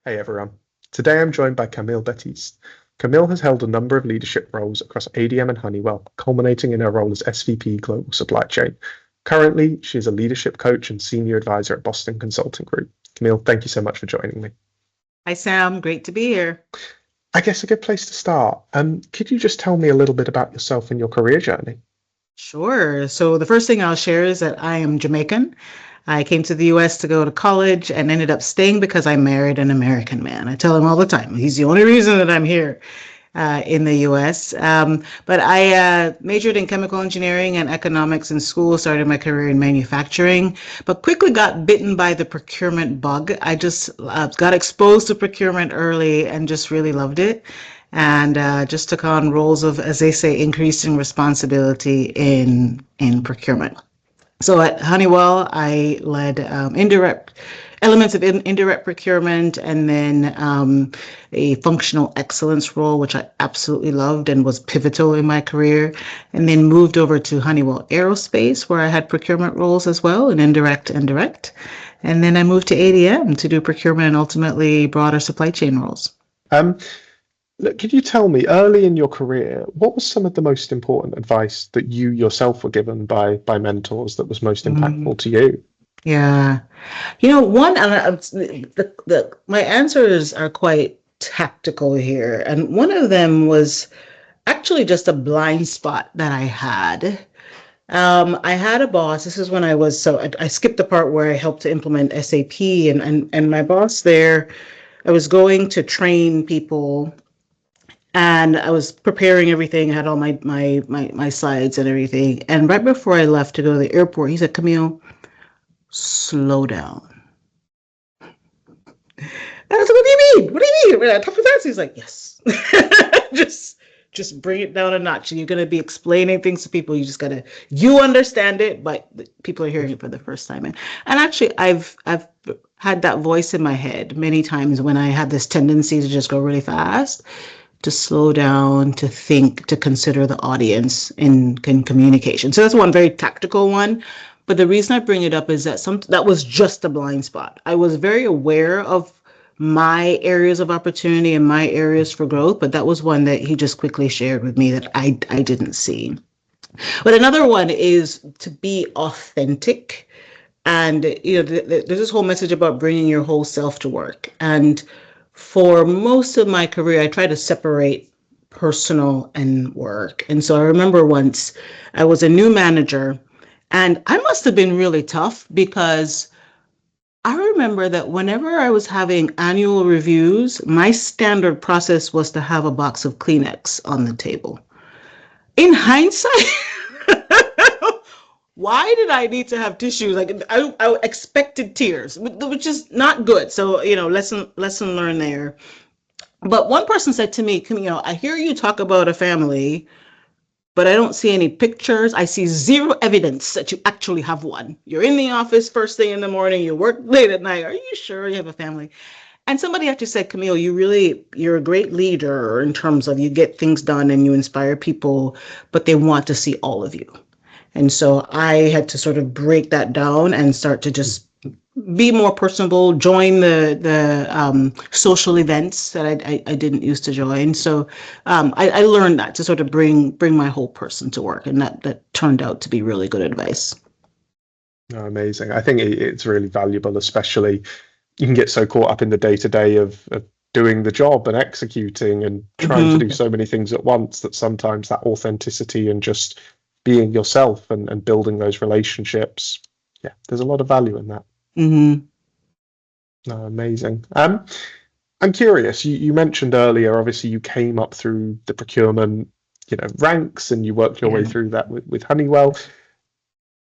Hey everyone. Today I'm joined by Camille Batiste. Camille has held a number of leadership roles across ADM and Honeywell, culminating in her role as SVP Global Supply Chain. Currently, she is a leadership coach and senior advisor at Boston Consulting Group. Camille, thank you so much for joining me. Hi, Sam. Great to be here. I guess a good place to start. Could you just tell me a little bit about yourself and your career journey? Sure. So the first thing I'll share is that I am Jamaican. I came to the US to go to college and ended up staying because I married an American man. I tell him all the time, he's the only reason that I'm here in the US. But I majored in chemical engineering and economics in school, started my career in manufacturing, but quickly got bitten by the procurement bug. I just got exposed to procurement early and just really loved it. And just took on roles of, as they say, increasing responsibility in procurement. So at Honeywell, I led indirect elements of indirect procurement, and then a functional excellence role, which I absolutely loved and was pivotal in my career. And then moved over to Honeywell Aerospace, where I had procurement roles as well, and indirect and direct. And then I moved to ADM to do procurement and ultimately broader supply chain roles. Look, could you tell me early in your career, what was some of the most important advice that you yourself were given by mentors that was most impactful to you? Yeah. One, my answers are quite tactical here. And one of them was actually just a blind spot that I had. I had a boss. This is when I skipped the part where I helped to implement SAP, and my boss there, I was going to train people and I was preparing everything. I had all my slides and everything. And right before I left to go to the airport, he said, "Camille, slow down." And I was like, "What do you mean? What do you mean?" Top of that, he's like, "Yes." just bring it down a notch. You're gonna be explaining things to people. You understand it, but people are hearing it for the first time. And actually, I've had that voice in my head many times when I had this tendency to just go really fast, to slow down, to think, to consider the audience in communication. So that's one very tactical one. But the reason I bring it up is that was just a blind spot. I was very aware of my areas of opportunity and my areas for growth, but that was one that he just quickly shared with me that I didn't see. But another one is to be authentic. And there's this whole message about bringing your whole self to work. And for most of my career, I tried to separate personal and work. And so I remember once I was a new manager, and I must have been really tough because I remember that whenever I was having annual reviews, my standard process was to have a box of Kleenex on the table. In hindsight, why did I need to have tissues? Like I expected tears, which is not good. So, lesson learned there. But one person said to me, I hear you talk about a family, but I don't see any pictures. I see zero evidence that you actually have one. You're in the office first thing in the morning, you work late at night. Are you sure you have a family? And somebody actually said, "Camille, you're a great leader in terms of you get things done and you inspire people, but they want to see all of you." And so I had to sort of break that down and start to just be more personable, join the social events that I didn't used to join. So I learned that to sort of bring my whole person to work, and that turned out to be really good advice. Oh, amazing. I think it's really valuable, especially you can get so caught up in the day to day of doing the job and executing and trying to do so many things at once that sometimes that authenticity and just being yourself and building those relationships, yeah, there's a lot of value in that. No, amazing. I'm curious, you mentioned earlier, obviously you came up through the procurement, ranks, and you worked your way through that with Honeywell.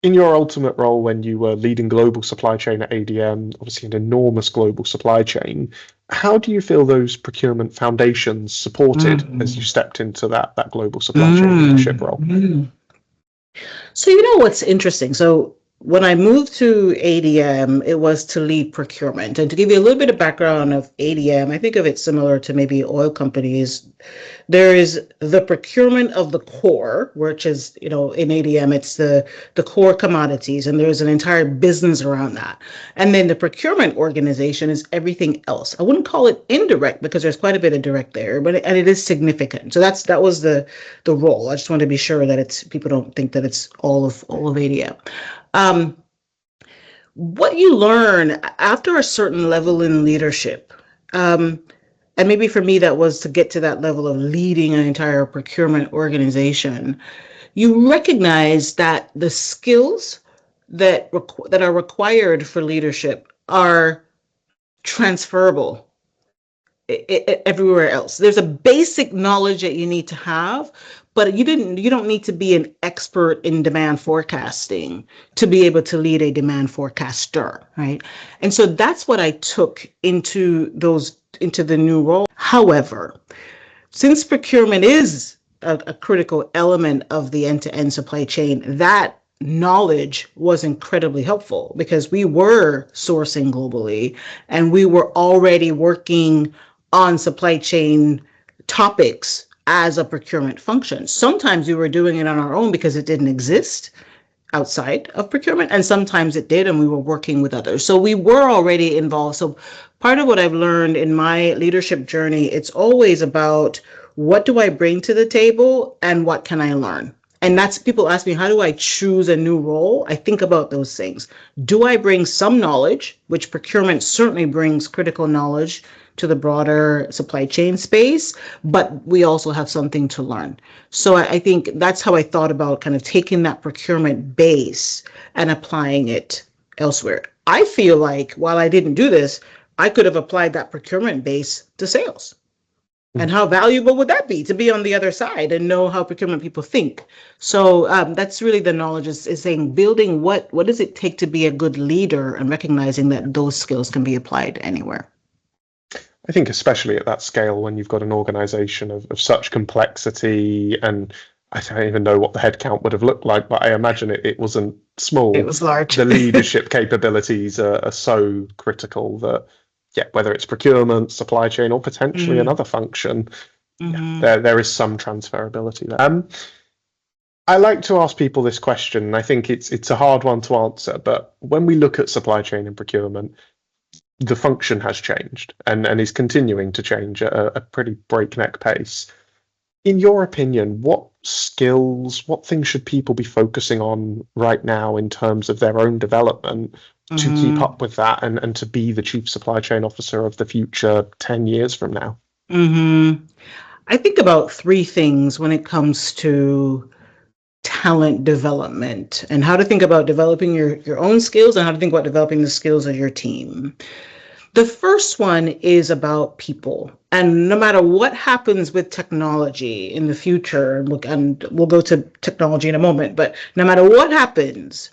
In your ultimate role when you were leading global supply chain at ADM, obviously an enormous global supply chain, how do you feel those procurement foundations supported as you stepped into that global supply chain leadership role? So what's interesting? So when I moved to ADM, it was to lead procurement. And to give you a little bit of background of ADM, I think of it similar to maybe oil companies. There is the procurement of the core, which is, in ADM, it's the core commodities, and there's an entire business around that. And then the procurement organization is everything else. I wouldn't call it indirect because there's quite a bit of direct there, and it is significant. So that was the role. I just want to be sure that people don't think that it's all of ADM. What you learn after a certain level in leadership, and maybe for me, that was to get to that level of leading an entire procurement organization. You recognize that the skills that are required for leadership are transferable everywhere else. There's a basic knowledge that you need to have, but you don't need to be an expert in demand forecasting to be able to lead a demand forecaster, right? And so that's what I took into the new role. However, since procurement is a critical element of the end-to-end supply chain, that knowledge was incredibly helpful because we were sourcing globally and we were already working on supply chain topics as a procurement function. Sometimes we were doing it on our own because it didn't exist outside of procurement, and sometimes it did, and we were working with others. So we were already involved. So part of what I've learned in my leadership journey, it's always about what do I bring to the table and what can I learn? And that's, people ask me, how do I choose a new role? I think about those things. Do I bring some knowledge, which procurement certainly brings critical knowledge to the broader supply chain space, but we also have something to learn. So I think that's how I thought about kind of taking that procurement base and applying it elsewhere. I feel like while I didn't do this, I could have applied that procurement base to sales. And how valuable would that be to be on the other side and know how procurement people think? So that's really the knowledge is saying, building what does it take to be a good leader and recognizing that those skills can be applied anywhere. I think especially at that scale, when you've got an organization of such complexity, and I don't even know what the headcount would have looked like, but I imagine it wasn't small. It was large. The leadership capabilities are so critical that, yeah, whether it's procurement, supply chain, or potentially another function, there is some transferability there. I like to ask people this question, and I think it's a hard one to answer, but when we look at supply chain and procurement, the function has changed and is continuing to change at a pretty breakneck pace. In your opinion, what skills, what things should people be focusing on right now in terms of their own development to keep up with that and to be the chief supply chain officer of the future 10 years from now? I think about three things when it comes to talent development and how to think about developing your own skills and how to think about developing the skills of your team. The first one is about people. And no matter what happens with technology in the future, and we'll go to technology in a moment, but no matter what happens,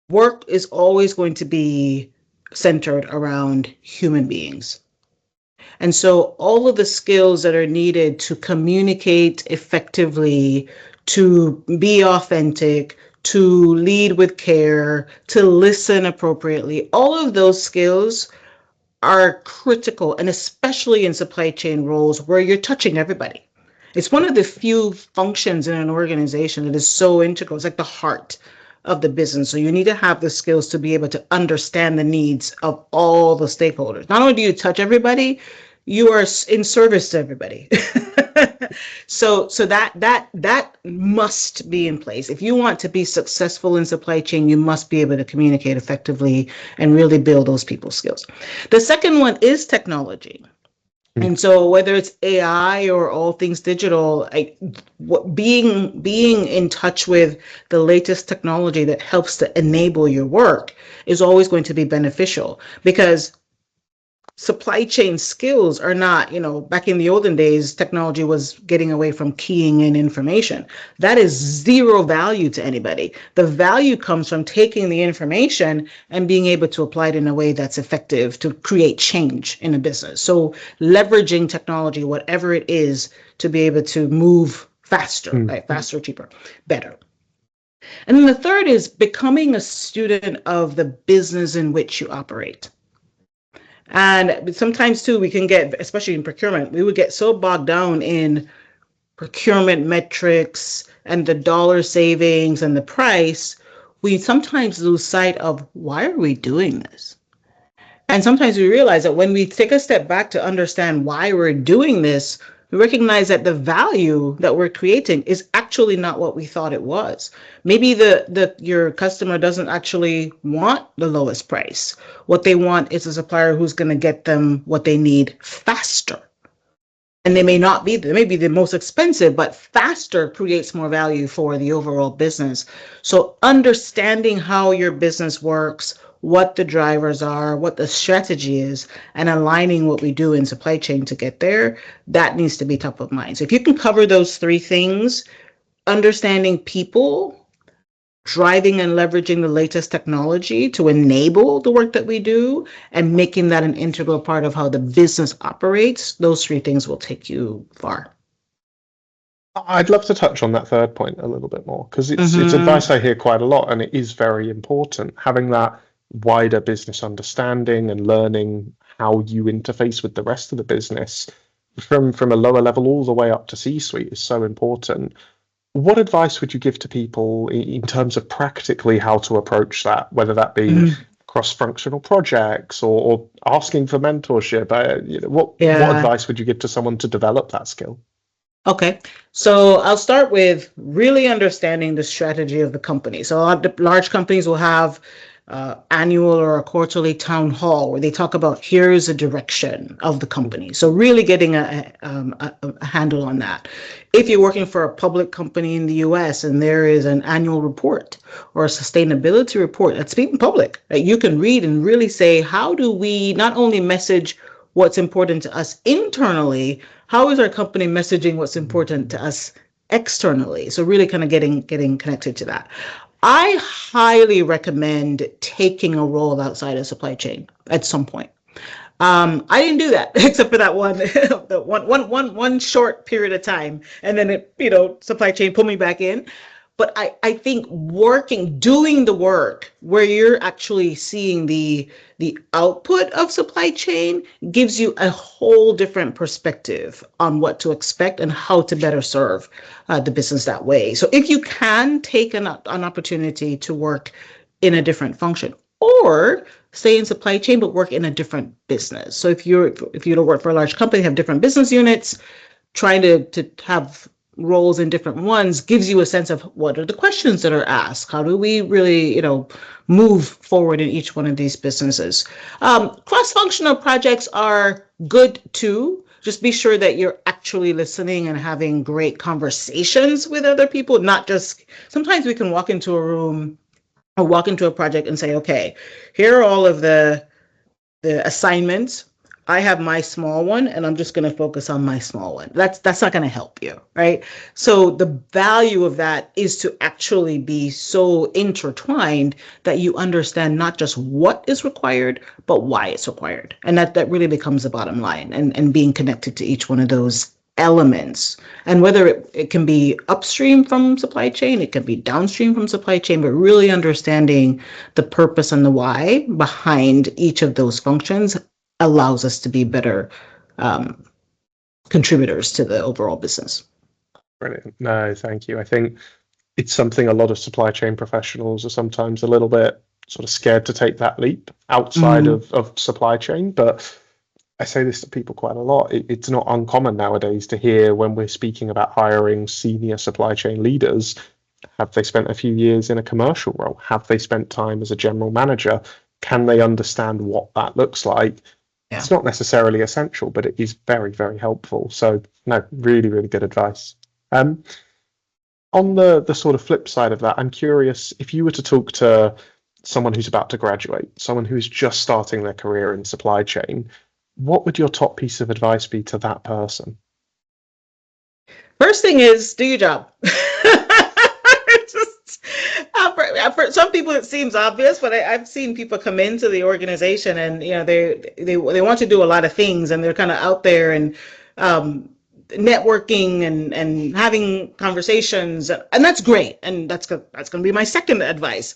work is always going to be centered around human beings. And so all of the skills that are needed to communicate effectively, to be authentic, to lead with care, to listen appropriately, all of those skills are critical, and especially in supply chain roles where you're touching everybody. It's one of the few functions in an organization that is so integral. It's like the heart of the business. So you need to have the skills to be able to understand the needs of all the stakeholders. Not only do you touch everybody, you are in service to everybody. So that must be in place. If you want to be successful in supply chain, you must be able to communicate effectively and really build those people skills. The second one is technology. And so whether it's AI or all things digital, being in touch with the latest technology that helps to enable your work is always going to be beneficial, because supply chain skills are not, back in the olden days, technology was getting away from keying in information. That is zero value to anybody. The value comes from taking the information and being able to apply it in a way that's effective to create change in a business. So leveraging technology, whatever it is, to be able to move faster, right? Faster, cheaper, better. And then the third is becoming a student of the business in which you operate. And sometimes too, we can get, especially in procurement, we would get so bogged down in procurement metrics and the dollar savings and the price, we sometimes lose sight of why are we doing this? And sometimes we realize that when we take a step back to understand why we're doing this, we recognize that the value that we're creating is actually not what we thought it was. Maybe your customer doesn't actually want the lowest price. What they want is a supplier who's going to get them what they need faster. And they may not be, they may be the most expensive, but faster creates more value for the overall business. So understanding how your business works, what the drivers are, what the strategy is, and aligning what we do in supply chain to get there, that needs to be top of mind. So if you can cover those three things, understanding people, driving and leveraging the latest technology to enable the work that we do, and making that an integral part of how the business operates, those three things will take you far. I'd love to touch on that third point a little bit more because it's advice I hear quite a lot, and it is very important. Having that wider business understanding and learning how you interface with the rest of the business from a lower level all the way up to C-suite is so important. What advice would you give to people in terms of practically how to approach that, whether that be cross-functional projects or asking for mentorship? What advice would you give to someone to develop that skill? Okay, so I'll start with really understanding the strategy of the company. So a lot of large companies will have annual or a quarterly town hall where they talk about here's the direction of the company. So really getting a handle on that. If you're working for a public company in the US and there is an annual report or a sustainability report that's being public that you can read and really say, how do we not only message what's important to us internally, how is our company messaging what's important to us externally? So really kind of getting connected to that. I highly recommend taking a role outside of supply chain at some point. I didn't do that except for that one short period of time, and then supply chain pulled me back in. But I think doing the work where you're actually seeing the output of supply chain gives you a whole different perspective on what to expect and how to better serve the business that way. So if you can take an opportunity to work in a different function or stay in supply chain but work in a different business. So if you don't work for a large company, have different business units, trying to have roles in different ones gives you a sense of what are the questions that are asked. How do we really, move forward in each one of these businesses? Cross-functional projects are good too. Just be sure that you're actually listening and having great conversations with other people, not just, sometimes we can walk into a room or walk into a project and say, okay, here are all of the assignments. I have my small one and I'm just going to focus on my small one. That's not going to help you, right? So the value of that is to actually be so intertwined that you understand not just what is required, but why it's required. And that really becomes the bottom line, and being connected to each one of those elements. And whether it can be upstream from supply chain, it can be downstream from supply chain, but really understanding the purpose and the why behind each of those functions allows us to be better contributors to the overall business. Brilliant. No, thank you. I think it's something a lot of supply chain professionals are sometimes a little bit sort of scared to take that leap outside of supply chain. But I say this to people quite a lot. It's not uncommon nowadays to hear when we're speaking about hiring senior supply chain leaders, have they spent a few years in a commercial role? Have they spent time as a general manager? Can they understand what that looks like? Yeah. It's not necessarily essential, but it is very, very helpful. So no, really, really good advice. On the sort of flip side of that, I'm curious if you were to talk to someone who's about to graduate, someone who's just starting their career in supply chain, what would your top piece of advice be to that person? First thing is do your job. For some people it seems obvious, but I've seen people come into the organization and they want to do a lot of things and they're kind of out there and networking and having conversations, and that's great, and that's going to be my second advice.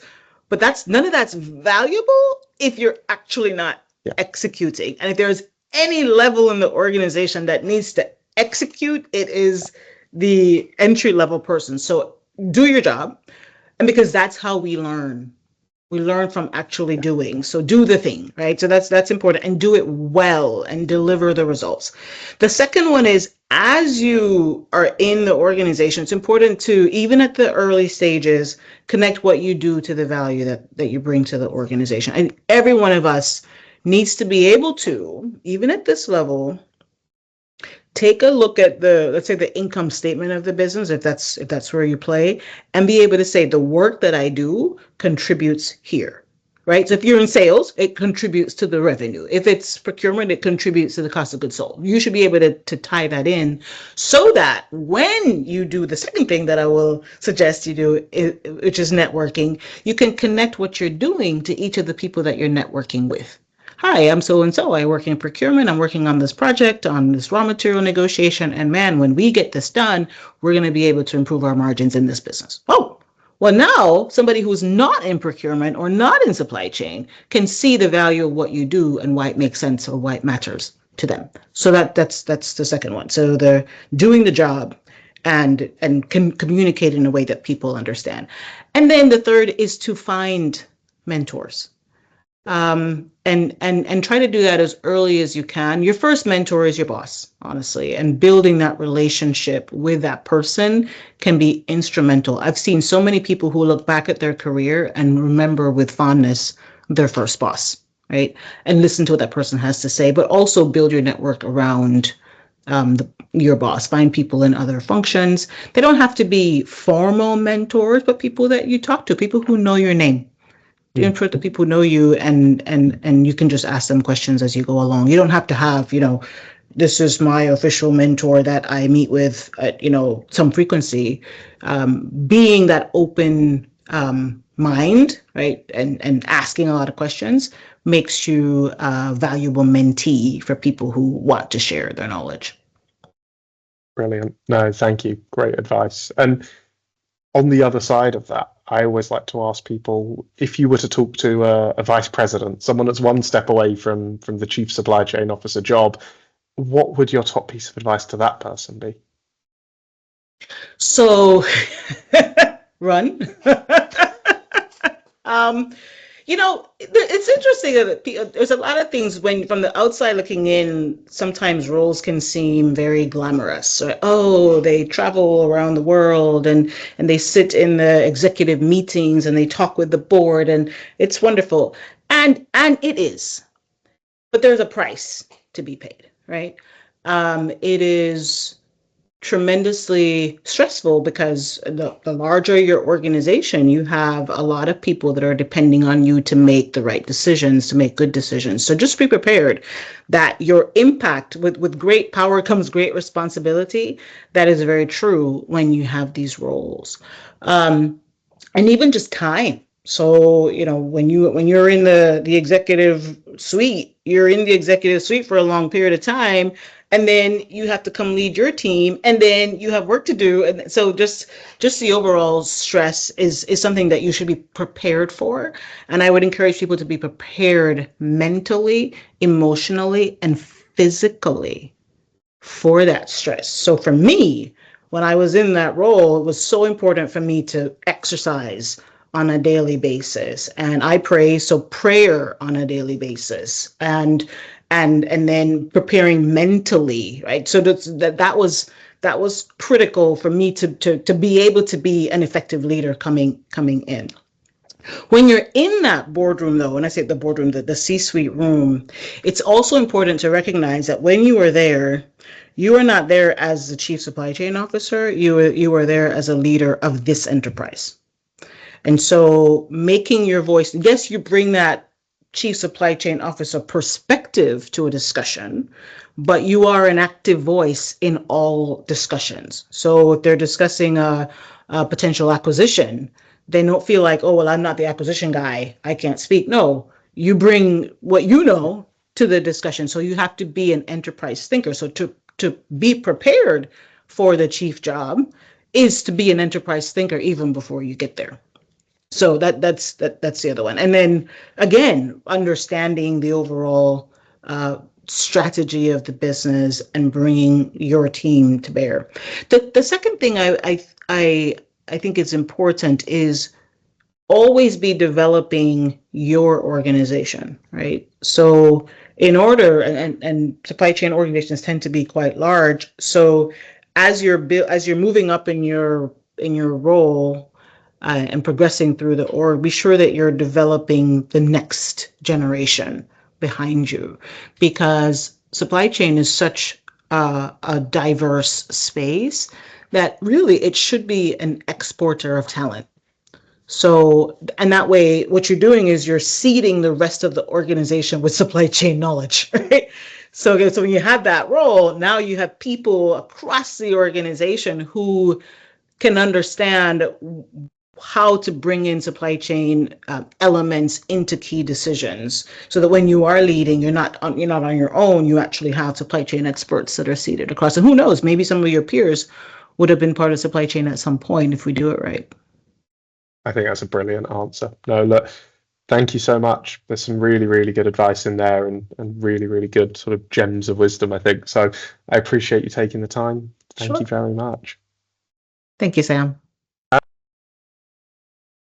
But none of that's valuable if you're actually not executing. And if there's any level in the organization that needs to execute, it is the entry level person. So do your job, and because that's how we learn. We learn from actually doing. So do the thing, right? So that's important, and do it well and deliver the results. The second one is, as you are in the organization, it's important to, even at the early stages, connect what you do to the value that you bring to the organization. And every one of us needs to be able to, even at this level, take a look at let's say the income statement of the business, if that's where you play, and be able to say the work that I do contributes here, right? So if you're in sales, it contributes to the revenue. If it's procurement, it contributes to the cost of goods sold. You should be able to tie that in, so that when you do the second thing that I will suggest you do, which is networking, you can connect what you're doing to each of the people that you're networking with. Hi, I'm so-and-so. I work in procurement. I'm working on this project, on this raw material negotiation. And man, when we get this done, we're going to be able to improve our margins in this business. Oh, well, now somebody who's not in procurement or not in supply chain can see the value of what you do and why it makes sense or why it matters to them. So that's the second one. So they're doing the job and can communicate in a way that people understand. And then the third is to find mentors. And try to do that as early as you can. Your first mentor is your boss, honestly, and building that relationship with that person can be instrumental. I've seen so many people who look back at their career and remember with fondness their first boss, right? And listen to what that person has to say, but also build your network around your boss. Find people in other functions. They don't have to be formal mentors, but people that you talk to, people who know your name. Ensure that people know you, and you can just ask them questions as you go along. You don't have to have, this is my official mentor that I meet with at, some frequency. Being that open mind, right, and asking a lot of questions makes you a valuable mentee for people who want to share their knowledge. Brilliant. No, thank you. Great advice. And on the other side of that, I always like to ask people, if you were to talk to a vice president, someone that's one step away from the chief supply chain officer job, what would your top piece of advice to that person be? So, run. It's interesting that there's a lot of things when from the outside looking in, sometimes roles can seem very glamorous. Or, oh, they travel around the world and they sit in the executive meetings and they talk with the board, and it's wonderful. And it is. But there's a price to be paid, right? It is tremendously stressful because the larger your organization, you have a lot of people that are depending on you to make the right decisions, to make good decisions. So just be prepared that your impact, with great power comes great responsibility. That is very true when you have these roles. And even just time. So, when you're in the executive suite, you're in the executive suite for a long period of time, and then you have to come lead your team, and then you have work to do. And so just the overall stress is something that you should be prepared for. And I would encourage people to be prepared mentally, emotionally, and physically for that stress. So for me, when I was in that role, it was so important for me to exercise on a daily basis, and I pray. So prayer on a daily basis, and then preparing mentally, right? So that was critical for me to be able to be an effective leader coming in. When you're in that boardroom, though, when I say the boardroom, the C-suite room, it's also important to recognize that when you are there, you are not there as the chief supply chain officer. You are there as a leader of this enterprise. And so making your voice, yes, you bring that chief supply chain officer perspective to a discussion, but you are an active voice in all discussions. So if they're discussing a potential acquisition, they don't feel like, oh, well, I'm not the acquisition guy, I can't speak. No, you bring what you know to the discussion. So you have to be an enterprise thinker. So to to be prepared for the chief job is to be an enterprise thinker even before you get there. So that's the other one. And then again, understanding the overall strategy of the business and bringing your team to bear. The second thing I think is important is always be developing your organization, right? So in order, and supply chain organizations tend to be quite large. So as you're moving up in your role and progressing through the org, be sure that you're developing the next generation behind you, because supply chain is such a diverse space that really it should be an exporter of talent. So, and that way, what you're doing is you're seeding the rest of the organization with supply chain knowledge, right? So when you have that role, now you have people across the organization who can understand how to bring in supply chain elements into key decisions, so that when you are leading, you're not on your own. You actually have supply chain experts that are seated across. And who knows, maybe some of your peers would have been part of supply chain at some point if we do it right. I think that's a brilliant answer. No, look, thank you so much. There's some really, really good advice in there, and really, really good sort of gems of wisdom, I think. So I appreciate you taking the time. Thank you very much. Thank you, Sam.